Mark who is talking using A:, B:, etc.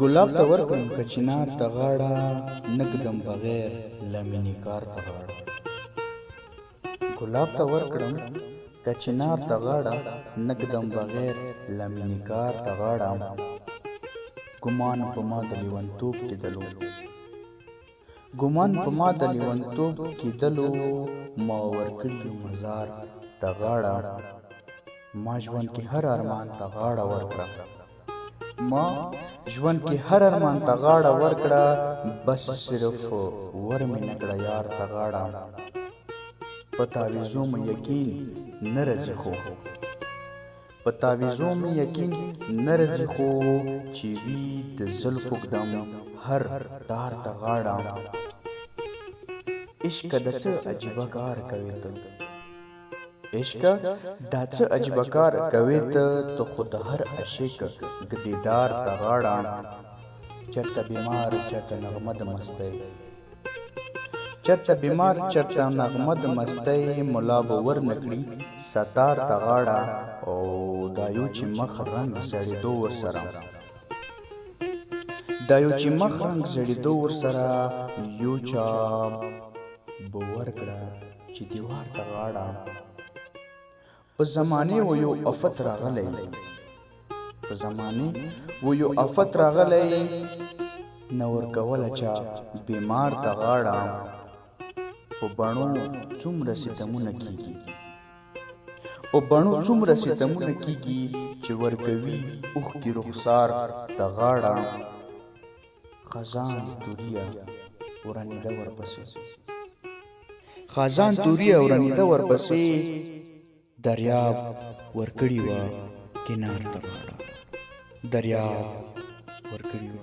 A: ګلاب ته ورکړم که چنار ته غاړه نږدم بغیر له مینې کار ته غاړه ګلاب ته ورکړم که چنار ته غاړه نږدم بغیر له مینې کار ته غاړه ګمان په ما د لیونتوب کېدلو ګمان په ما د لیونتوب کېدلو ما ورکړي مزار ته غاړه ما ژوند کې هر ارمان ته غاړه ورکړه ما ژوند کې هر ارمان ته غاړه ورکړه بس صرف ور مې نه کړه یار ته غاړه په تعویذو مې یقین نه راځي خو په تعویذو مې یقین نه راځي خو چې وي د زلفو ږدم هر تار ته غاړه عشق د څه عجیبه کار کوي ته عشق دا څه عجیبه کار کوي ته خود هر عاشق ګدیدار ته غاړه چرته بیمار چرته نغمه د مستۍ چرته بیمار چرته نغمه د مستۍ ملا به ور نکړي ستار ته غاړه او دا یو چې مخ رنګ زړېدو ورسره دا یو چې مخ رنګ زړېدو ورسره یو چا به ورکړه چې دیوار ته غاړه په زمانه و یو افت راغلی په زمانه و یو افت راغلی نور کوله چا بیمار ته غاړه په بڼو څومره ستمونه کیږي په بڼو څومره ستمونه کیږي چې ورکوي اوښکې رخسار ته غاړه خزان توریا ورانیده ورپسې خزان توریا ورانیده ورپسې دریاب ورکړی و کنار ته غاړه دریاب ورکړی و